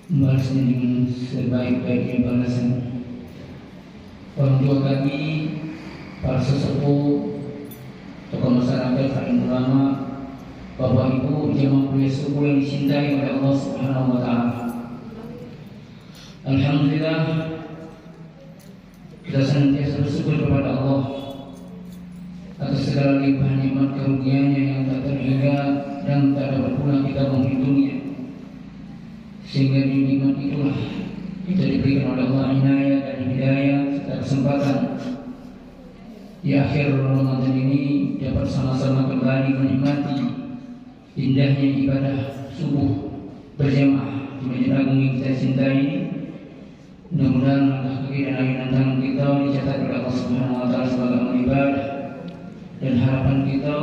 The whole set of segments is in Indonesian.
membalasnya dengan sebaik-baiknya balasan. Orang tua kami, para sesepuh, tokoh masyarakat, alim ulama, bapak ibu, jemaah kuliah subuh yang dicintai oleh Allah Subhanahu wa Ta'ala. Alhamdulillah, kita senantiasa bersyukur kepada Allah atas segala limpah nikmat karunia-Nya yang tak terhingga dan tak dapat pula kita menghitungnya. Sehingga di nikmat itulah kita diberikan oleh Allah inayah dan hidayah serta kesempatan di akhir Ramadan ini dapat sama-sama kembali menikmati indahnya ibadah subuh berjamaah di Masjid Agung yang kita cintai ini. Mudah-mudahan langkah kaki dan ayunan tangan kita dicatat oleh Allah Subhanahu wa Ta'ala sebagai amal ibadah, dan harapan kita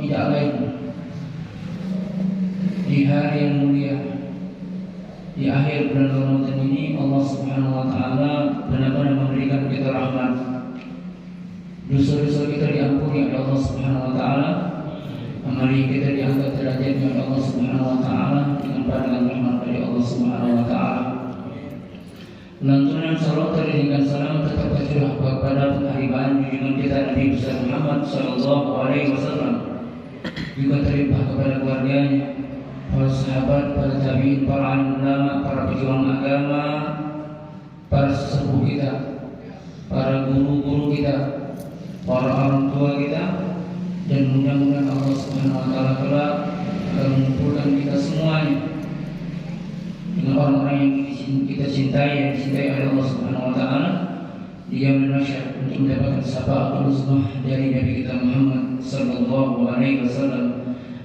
tidak lain di hari yang mulia, di akhir bulan Ramadan ini Allah Subhanahu wa Ta'ala benar-benar memberikan kita rahmat. Dosa-dosa kita diampuni oleh Allah Subhanahu wa Ta'ala, amal kita diangkat derajatnya oleh Allah Subhanahu wa Ta'ala dengan pandangan rahmat dari Allah Subhanahu wa Ta'ala. Lantunan salawat dan salam tetap tercurah kepada penghariban junjungan kita Nabi besar Muhammad sallallahu alaihi wasallam, juga terlimpah kepada keluarganya, para sahabat, para tabi'in, para alim ulama, para pejuang agama, para sesepuh kita, para guru-guru kita, para orang tua kita, dan mudah-mudahan Allah Subhanahu wa Ta'ala kelak akan mengumpulkan kita semuanya dengan orang-orang yang kita cintai, yang dicintai oleh Allah Subhanahu wa Ta'ala di yaumil mahsyar, untuk mendapatkan syafaatul uzmah dari Nabi kita Muhammad sallallahu alaihi wasallam.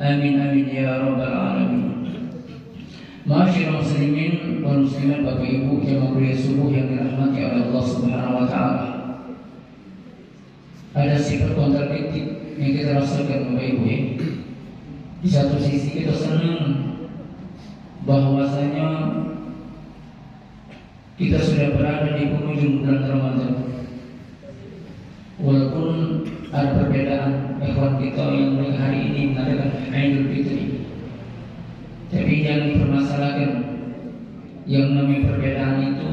Amin amin ya rabbal alamin. Ma'asyiral muslimin wal muslimat, Bapak Ibu jemaah kuliah subuh yang dirahmati oleh Allah Subhanahu wa Ta'ala. Ada sifat kontradiktif yang kita rasakan, Bapak Ibu ya. Di satu sisi kita senang bahwasanya kita sudah berada di penghujung bulan Ramadan, walaupun ada perbedaan ikhwan kita yang mulai hari ini mengadakan Idul Fitri, tapi jangan dipermasalahkan. Yang namanya perbedaan itu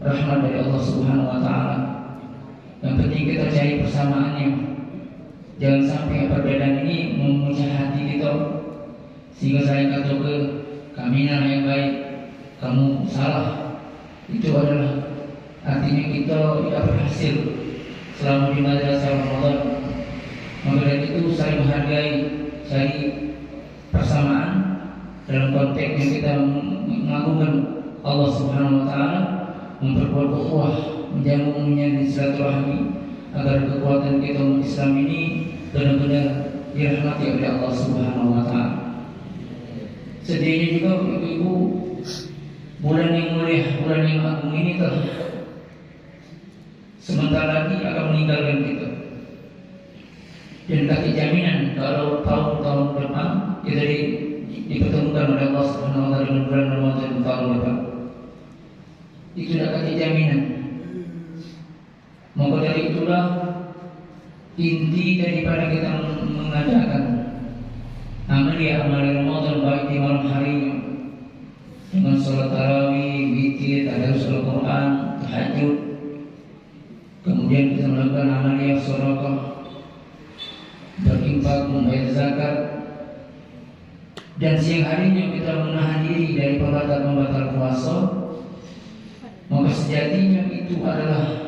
rahmat dari Allah Subhanahu wa Ta'ala. Yang penting kita cari persamaannya. Jangan sampai perbedaan ini memecah hati kita, sehingga saya katakan kami yang baik, kamu salah. Itu adalah artinya kita tidak berhasil selama di madrasah Ramadan. Maka dari itu saling menghargai, cari persamaan dalam konteks yang kita mengagungkan Allah Subhanahu wa Ta'ala, memperkuat ukhuwah, menjaga silaturahmi, agar kekuatan kita umat Islam ini benar-benar dirahmati oleh Allah Subhanahu wa Ta'ala. Sedihnya juga ibu-ibu, bulan yang mulia, bulan yang agung ini telah sebentar lagi akan meninggalkan kita. Dan kasih jaminan kalau tahun-tahun depan kita dipertemukan oleh Allah Subhanahu wa Ta'ala dengan bulan Ramadan tahun depan. Itu sudah kasih jaminan. Maka dari itulah inti daripada kita mengadakan amalia Ramadan baik di malam harinya dengan sholat tarawih, witir, tadarus Al-Quran, tahajud, kemudian kita melakukan amalia sedekah, berinfak, membayar zakat, dan siang harinya kita menahan diri dari pembatal puasa. Maka sejatinya itu adalah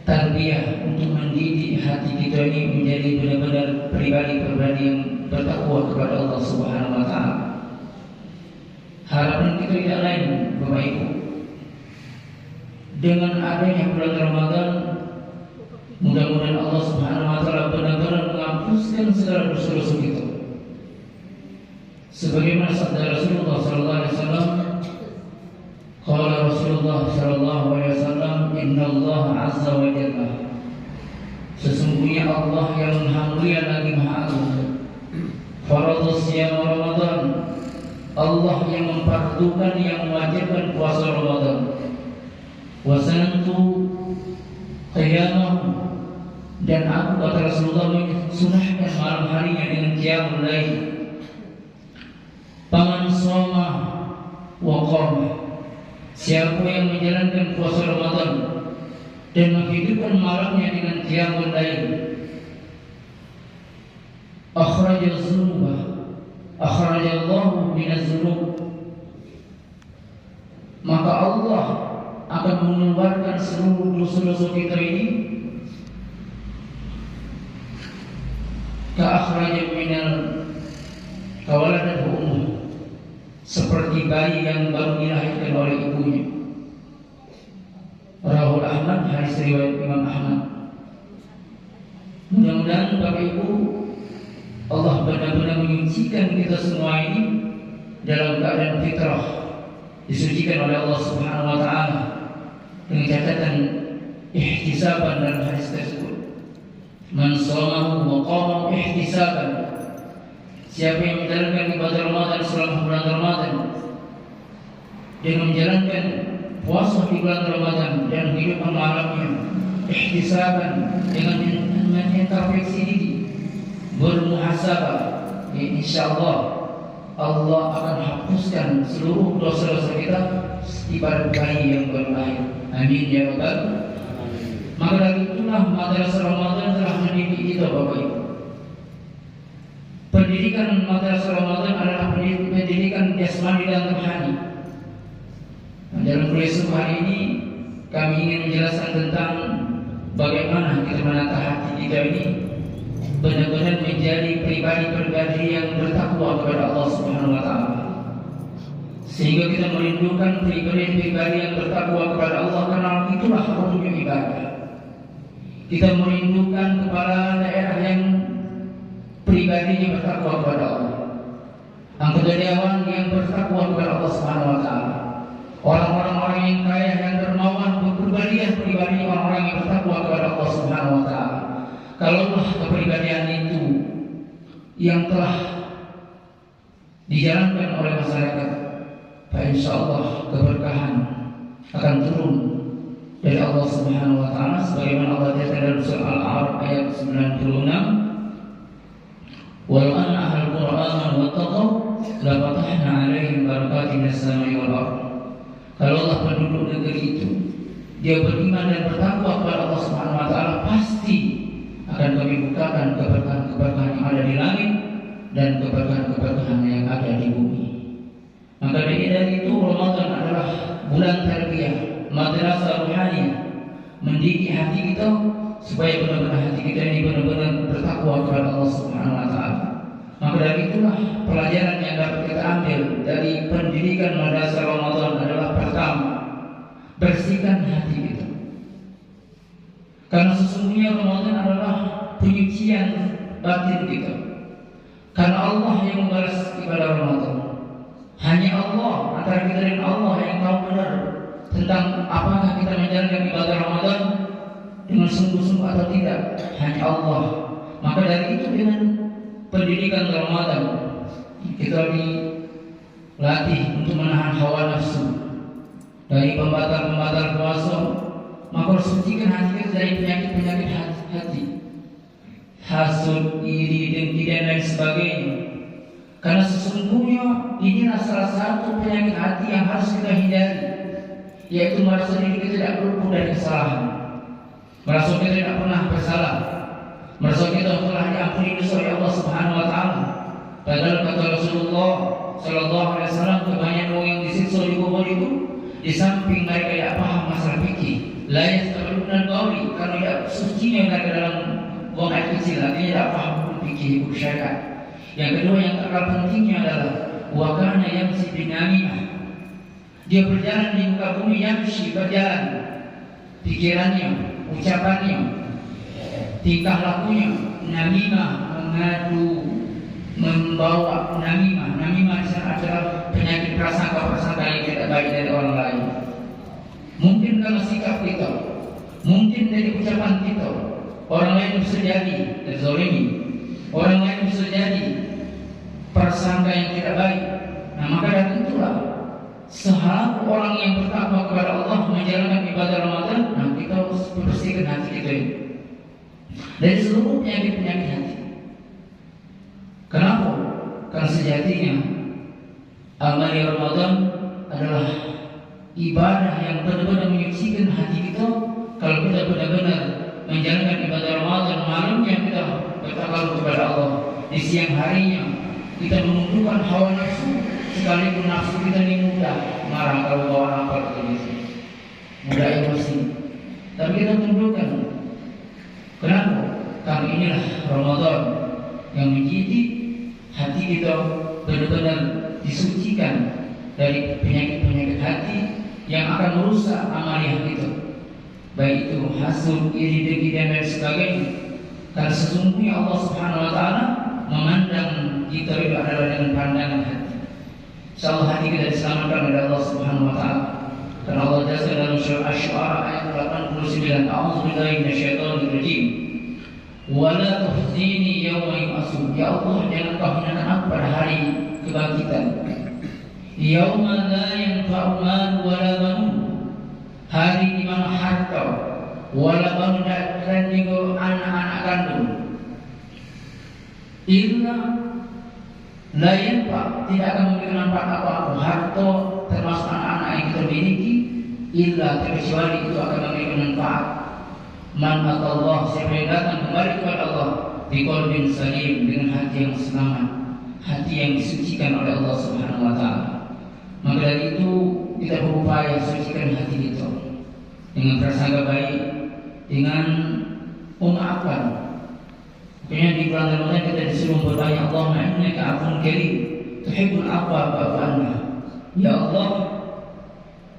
tarbiyah untuk mendidik hati kita ini menjadi benar-benar pribadi-pribadi yang bertakwa kepada Allah Subhanahu wa Ta'ala. Harapan kita tidak lain, Bapak Ibu, dengan adanya bulan Ramadan, mudah-mudahan Allah Subhanahu wa Ta'ala benar-benar menghapuskan segala dosa-dosa kita. Sebagaimana sabda Rasulullah sallallahu alaihi wasallam, qala Rasulullah sallallahu alaihi wasallam, innallaha azza wa jalla, sesungguhnya Allah yang Maha Mulia lagi Maha Agung, faradhus siyam Ramadan, Allah yang memfardukan, yang mewajibkan puasa Ramadan, wasantu qiyamah, dan aku kata Rasulullah sunahkan malam harinya dengan qiyamul lail. Paman soma wa qamah. Siapa yang menjalankan puasa Ramadan dan menghidupkan malamnya dengan qiyamul lail, akhrajallahu minaz dzunub, maka Allah akan mengeluarkan seluruh dosa-dosa kita ini ka'akhraja minal kawaladathu ummuh, seperti bayi yang baru dilahirkan oleh ibunya. Rawahul Ahmad, hadis riwayat Imam Ahmad. Mudah-mudahan Bapak Ibu, Allah benar-benar menyucikan kita semua ini dalam keadaan fitrah, disucikan oleh Allah Subhanahu wa taala dengan catatan ihtisaban dalam hadis tersebut. Man shamahu wa qamahu ihtisaban, siapa yang menjalankan ibadah Ramadan selama bulan Ramadan dan menjalankan puasa di bulan Ramadan dan hidup malamnya ihtisaban, dengan introspeksi diri, bermuhasabah, insyaallah Allah akan hapuskan seluruh dosa-dosa kita ibarat bayi yang baru lahir. Amin ya rabbal alamin. Maka dari itulah madrasah Ramadan telah mendidik kita Bapak Ibu. Pendidikan madrasah Ramadan adalah pendidikan jasmani dan rohani. Dalam kuliah hari ini kami ingin menjelaskan tentang bagaimana kita menata hati kita ini benar-benar menjadi pribadi-pribadi yang bertakwa kepada Allah Subhanahu wa taala, sehingga kita merindukan pribadi-pribadi yang bertakwa kepada Allah, karena itulah rukunnya ibadah. Kita merindukan kepala daerah yang pribadinya bertakwa kepada Allah, anggota dewan yang bertakwa kepada Allah Subhanahu wa taala, orang-orang yang kaya yang dermawan, berpribadi orang-orang yang bertakwa kepada Allah Subhanahu wa taala. Kalaulah kepribadian itu yang telah dijalankan oleh masyarakat, insyaallah keberkahan akan turun dari Allah Subhanahu wa taala, sebagaimana Allah katakan dalam surah Al-A'raf ayat 96, "Walau anna ahlul Qur'an wattaqaw la fatahna 'alaihim barakatin minas sama'i wal ardh." Kalaulah penduduk negeri itu dia beriman dan bertakwa kepada Allah Subhanahu wa taala, pasti akan kami bukakan keberkahan-keberkahan yang ada di langit dan keberkahan-keberkahan yang ada di bumi. Maka dari itu Ramadan adalah bulan tarbiyah, madrasah ruhaniyah, mendidik hati kita supaya benar-benar hati kita ini benar-benar bertakwa kepada Allah Subhanahu wa taala. Maka dari itulah pelajaran yang dapat kita ambil dari pendidikan madrasah Ramadan adalah pertama, bersihkan hati kita. Karena sesungguhnya Ramadan adalah penyucian batin kita. Karena Allah yang membalas ibadah Ramadan. Hanya Allah, antara kita dan Allah, yang tahu benar tentang apakah kita menjalankan ibadah Ramadan dengan sungguh-sungguh atau tidak. Hanya Allah. Maka dari itu dengan pendidikan Ramadan kita dilatih untuk menahan hawa nafsu dari pembatal-pembatal puasa. Maka sucikan hati kita dari penyakit-penyakit hati, hasud, iri, dengki dan lain sebagainya. Karena sesungguhnya inilah salah satu penyakit hati yang harus kita hindari, yaitu merasa diri kita tidak luput dari kesalahan, merasa kita tidak pernah bersalah, merasa kita telah diampuni dosa oleh Allah Subhanahu wa taala. Padahal kata Rasulullah sallallahu alaihi wasallam, kebanyakan orang yang disiksa di kubur itu di samping mereka tidak paham masalah fikih, la yastaqbiluna al-qawli, karena tidak sucinya mereka dalam buang air kecil, artinya tidak paham fikih hukum syariat. Yang kedua yang terlalu pentingnya adalah wakana yamsi binamimah, dia berjalan di muka bumi, yamsi berjalan, pikirannya, ucapannya, tingkah lakunya namimah, mengadu, membawa namimah. Namimah di sana adalah penyakit prasangka yang tidak baik dari orang lain. Mungkin karena sikap kita, mungkin dari ucapan kita, orang lain bisa jadi terzalimi, orang lain bisa jadi prasangka yang tidak baik. Nah, maka dari itulah sehingga orang yang bertakwa kepada Allah menjalankan ibadah Ramadan, nah kita harus bersihkan hati kita ini dari seluruh penyakit-penyakit hati. Kenapa? Karena sejatinya amal Ramadan adalah ibadah yang benar-benar menyucikan hati kita. Kalau kita benar-benar menjalankan ibadah Ramadan, malamnya kita bertakalluf kepada Allah, di siang harinya kita menundukkan hawa nafsu, sekalipun nafsu kita ini mudah marah kalau bawa lapar gitu, mudah emosi, tapi kita tundukkan. Kenapa? Karena inilah Ramadan yang mendidik hati kita benar-benar disucikan dari penyakit-penyakit hati yang akan merusak amaliyah kita, baik itu hasud, iri, dengki dan lain sebagainya. Karena sesungguhnya Allah Subhanahu wa taala memandang kita itu adalah dengan pandangan hati. Insyaallah hati kita diselamatkan oleh Allah Subhanahu wa taala. Karena Allah jasa dalam surah Asy-Syu'ara ayat 89, A'udzubillahi minasyaitonir rajim. Wala tuhzini yauma yub'atsun. Ya Allah, jangan kau hinakan aku pada hari kebangkitan. Yauma la yanfa'u mal wala banun. Hari di mana harta wala banun dan juga anak-anak kandung illa la yanfa', tidak akan memberikan manfaat apa-apa harta termasuk anak-anak yang kita miliki, illa terkecuali itu akan memberikan manfaat man atallah, siapa yang datang kembali kepada Allah biqalbin salim, dengan hati yang selamat, hati yang disucikan oleh Allah Subhanahu wa taala. Maka dari itu kita berupaya sucikan hati kita dengan prasangka baik, dengan memaafkan. Makanya di bulan Ramadan kita disuruh berbanyak, Allahumma innaka afuwwun karim tuhibbul afwa fa'fu anna. Ya Allah,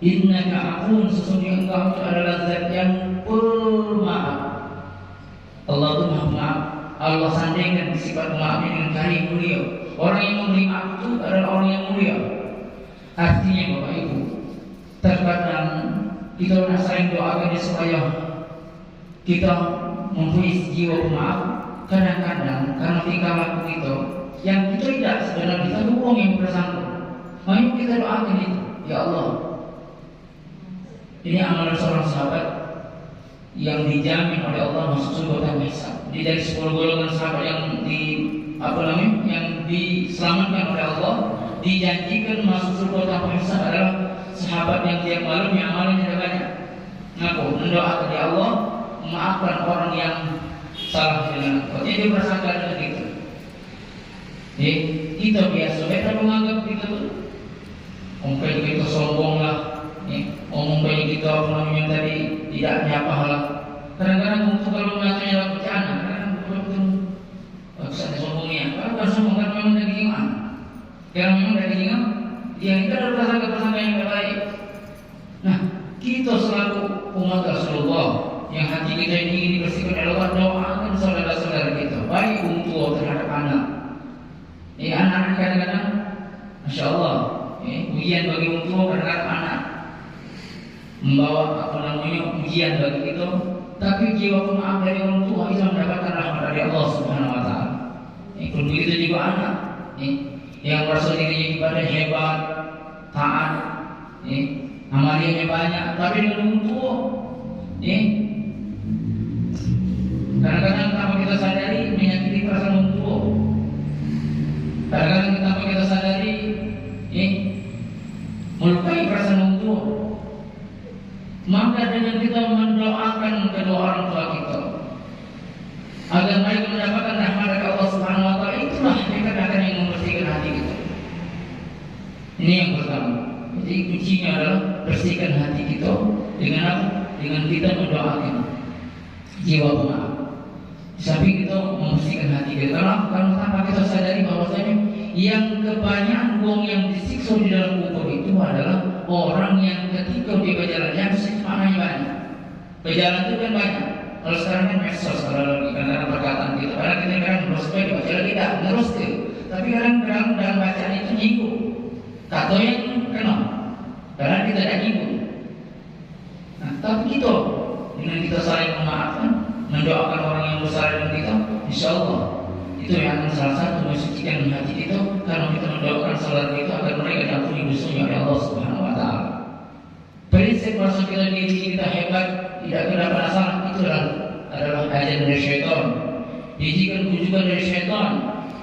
innaka afuwwun, sesungguhnya Engkau itu adalah zat yang pemaaf. Allah itu Maha Pemaaf. Allah sandingkan sifat pemaafnya dengan karim, mulia. Orang yang memberi maaf itu adalah orang yang mulia. Artinya Bapak Ibu, terkadang kita sering doakan supaya kita mempunyai jiwa pemaaf. Kadang-kadang karena tingkah laku kita yang kita tidak sebenarnya kita dukung yang bersangkutan, mari kita doakan itu. Ya Allah, ini amalan seorang sahabat yang dijamin oleh Allah masuk surga tanpa hisab. Jadi dari 10 golongan sahabat yang yang diselamatkan oleh Allah, dijanjikan masuk surga tanpa hisab adalah sahabat yang tiap malamnya amalnya tidak banyak. Ngaku mendoakan ya Allah, memaafkan orang yang salah dengan engkau. Jadi bersangka dengan itu. Kita biasa kita menganggap kita mungkin kita sombong lah, mungkin kita namanya tadi tidak nyapa lah. Kadang-kadang untuk kalau mengatanya dalam bercanda, kadang-kadang betul bisa sombongnya. Kalau bukan sombong kan memang dari iman. Kalau memang dari iman, yang kita ada prasangka yang baik. Nah, kita selaku umat Rasulullah yang hati kita ini ingin dibersihkan oleh Allah, doakan saudara-saudara kita, baik untuk terhadap anak. Anak kadang-kadang, masya Allah, ujian bagi untuk terhadap anak, membawa ujian bagi kita. Tapi jiwa pemaaf dari orang tua itu mendapatkan rahmat dari Allah Subhanahu wa taala. Begitu juga anak, yang merasa dirinya ibadah hebat, taat, amaliyahnya banyak, tapi dengan orang tua, kadang-kadang tanpa kita sadari menyakiti perasaan orang tua. Kadang-kadang tanpa kita sadari melukai perasaan orang tua. Maka dengan kita mendoakan kedua orang tua kita agar mereka mendapatkan rahmat dari Allah Subhanahu wa taala, itulah kadang-kadang yang membersihkan hati kita. Ini yang pertama. Jadi kuncinya adalah bersihkan hati kita dengan apa? Dengan kita mendoakan jiwa pemaaf. Sampai kita membersihkan hati kita. Karena tanpa kita sadari bahwasanya yang kebanyakan uang yang disiksa di dalam kubur itu adalah orang yang ketika dia berjalan, yang maknanya banyak. Berjalan itu kan banyak. Kalau sekarang kan medsos, kalau lagi karena perkataan kita. Karena kita kadang bersepai di baca tidak terus tuh. Tapi kadang dalam bacaan itu nyinggung. Kata yang kenal. Karena kita tidak nyinggung. Nah, tapi kita dengan kita saling memaafkan, mendoakan orang yang bersalah dengan kita, insya Allah itu yang akan salah satu mensucikan hati kita, karena kita mendoakan saudara kita agar mereka diampuni dosanya oleh Allah Subhanahu wa taala. Prinsip merasa kita diri kita hebat, tidak kenapa salah, itu adalah ajaran dari syaitan. Dijikan kunjungan dari syaitan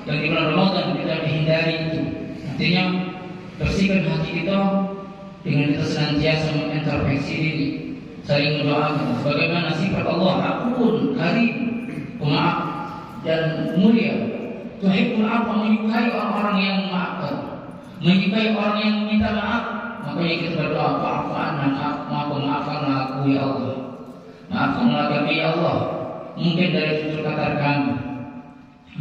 yang di bulan Ramadan kita dihindari itu. Artinya bersihkan hati kita dengan kita senantiasa mengintrospeksi diri, saling mendoakan sebagaimana sifat Allah, Afuun, Karim, pemaaf dan mulia. Tuhibbul afwa, menyukai orang-orang yang memaafkan, menyukai orang yang meminta maaf. Makanya kita berdoa, maafkanlah aku ya Allah, maafkanlah kami ya Allah. Mungkin dari tutur kata kami,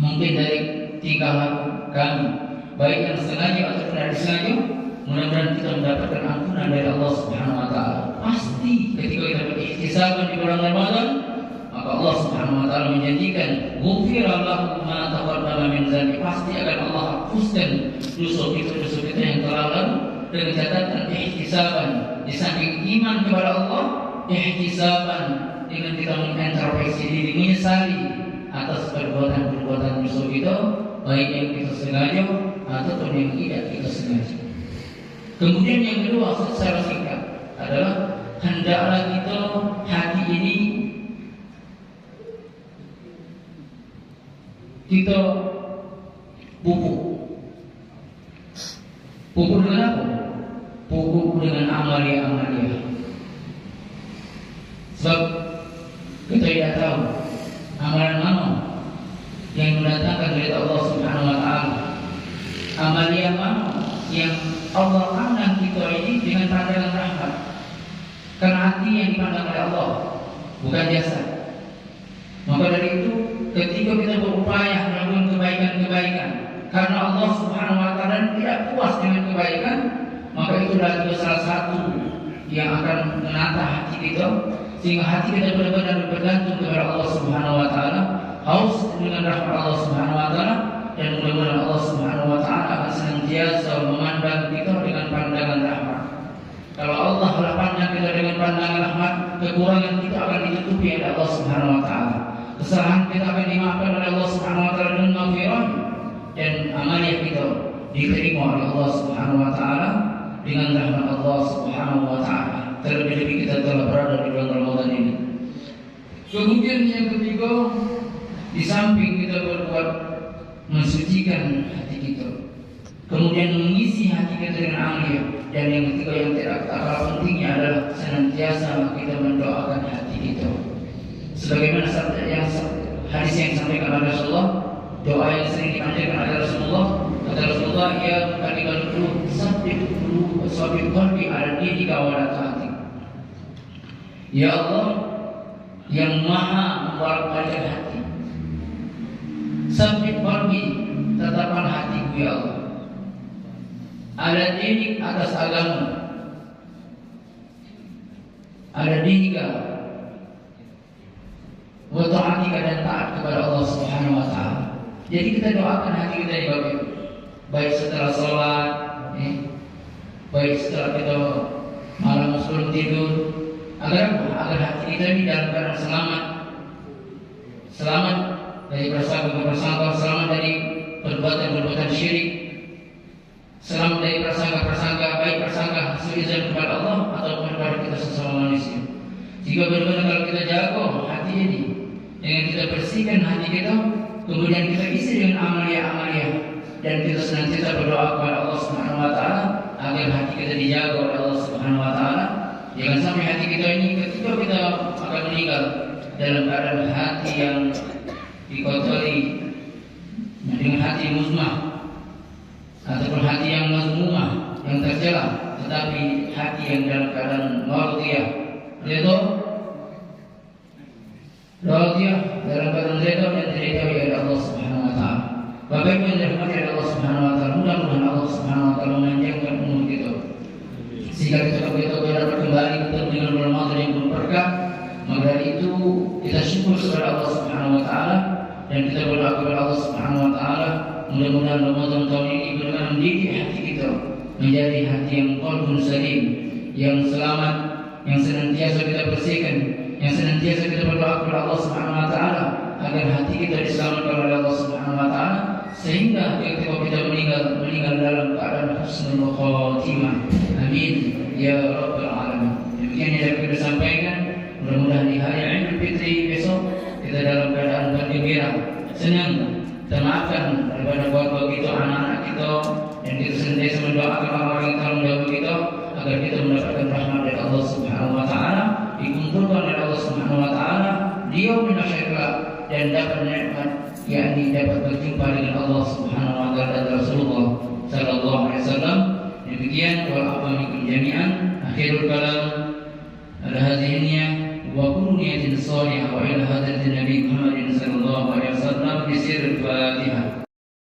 mungkin dari tingkah laku kami, baik yang sengaja atau tidak disengaja. Mudah-mudahan kita mendapatkan ampunan dari Allah Subhanahu wa taala. Pasti ketika kita berikhtisaban di bulan Ramadan, maka Allah Subhanahu wa taala menjanjikan, "Ghufira lahu ma taqaddama min dzanbi." Pasti akan Allah hapuskan dosa-dosa kita yang telah lalu dengan catatan ihtisaban. Di samping iman kepada Allah, ihtisaban dengan kita mengintrospeksi diri, menyesali atas perbuatan-perbuatan dosa kita, baik yang kita sengaja ataupun yang tidak kita sengaja. Kemudian yang kedua secara singkat adalah hendaklah kita hati ini kita pupuk. Pupuk dengan apa? Pupuk dengan amalia-amalia. Sebab kita tidak tahu amalan mana yang mendatangkan dari Allah Subhanahu wa taala. Amalia mana yang Allah pandang kita ini dengan pandangan rahmat. Karena hati yang dipandang oleh Allah, bukan jasad. Maka dari itu, ketika kita berupaya melakukan kebaikan-kebaikan karena Allah Subhanahu wa taala tidak puas dengan kebaikan, maka itulah juga salah satu yang akan menata hati kita, sehingga hati kita benar-benar bergantung kepada Allah Subhanahu wa taala, haus dengan rahmat Allah Subhanahu wa taala, dan mudah-mudahan Allah Subhanahu wa taala akan senantiasa memandang kita dengan pandangan rahmat. Kalau Allah telah pandang kita dengan pandangan rahmat, kekurangan kita akan ditutupi oleh Allah Subhanahu wa taala. Kesalahan kita akan dimaafkan oleh Allah Subhanahu wa taala dengan maghfirah, dan amalia kita diterima oleh Allah Subhanahu wa taala dengan rahmat Allah Subhanahu wa taala. Terlebih-lebih kita telah berada di bulan Ramadan ini. Kemudian yang ketiga, di samping kita berbuat mensucikan hati kita, kemudian mengisi hati kita dengan amalia, dan yang ketiga yang tidak kalah pentingnya adalah senantiasa kita mendoakan hati kita. Sebagaimana hadis yang disampaikan oleh Rasulullah, doa yang sering dipanjatkan oleh Rasulullah, kata Rasulullah, ya muqallibal qulub, sabbit qalbi ala dinika wa la ta'atik. Ya Allah yang maha membolak-balik hati, sabbit qalbi, tetapkan hatiku ya Allah, ala dinik, atas agama, ala dinika wa ta'atika, dan taat kepada Allah Subhanahu wa taala. Jadi kita doakan hati kita ini baik setelah sholat, baik setelah kita malam sebelum tidur, agar hati kita ini dalam keadaan selamat dari prasangka-prasangka, selamat dari perbuatan-perbuatan syirik, selamat dari prasangka-prasangka, baik prasangka suizan kepada Allah ataupun kepada kita sesama manusia. Jika benar-benar kalau kita jaga hati ini, dengan kita bersihkan hati kita, kemudian kita isi dengan amalia-amalia, dan kita senantiasa berdoa kepada Allah Subhanahu wa taala agar hati kita dijaga oleh Allah Subhanahu wa taala. Jangan sampai hati kita ini ketika kita akan meninggal dalam keadaan hati yang dikotori dengan hati muzmah ataupun hati yang mazmumah, yang tercela, tetapi hati yang dalam keadaan mardiyah, ridha, radiyah, dalam keadaan ridha dan diridhai oleh Allah Subhanahu wa taala. Bapak Ibu yang dirahmati oleh Allah Subhanahu wa taala, mudah-mudahan Allah Subhanahu wa taala memanjangkan umur kita, sehingga kita dapat kembali dengan bulan Ramadan yang penuh berkah. Maka dari itu kita syukur kepada Allah Subhanahu wa taala, dan kita berdoa kepada Allah Subhanahu wa taala, mudah-mudahan Ramadan tahun ini benar-benar mendidik hati kita menjadi hati yang qalbun salim, yang selamat, yang senantiasa kita bersihkan, yang senantiasa kita berdoa kepada Allah Subhanahu wa taala agar hati kita diselamatkan oleh Allah Subhanahu wa taala, sehingga ketika kita meninggal dalam keadaan husnul khatimah. Amin ya rabbal alamin. Demikian yang dapat kita sampaikan. Mudah-mudahan di hari Idul Fitri besok kita dalam keadaan bergembira, senang, termaafkan daripada keluarga kita, anak-anak kita, dan kita senantiasa mendoakan orang-orang yang telah mendahului kita agar kita mendapatkan rahmat dari Allah Subhanahu wa taala, dikumpulkan oleh Allah Subhanahu wa taala di yaumil akhir dan dapat nikmat, yakni dapat berjumpa dengan Allah Subhanahu wa taala dan Rasulullah sallallahu alaihi wasallam. Demikian wal a'lamu jami'an. Akhirul kalam ala hadhihi niyyah wa kullu niyatin salihah wa ila hadratin Nabi Muhammad sallallahu alaihi wasallam bi sirril Fatihah.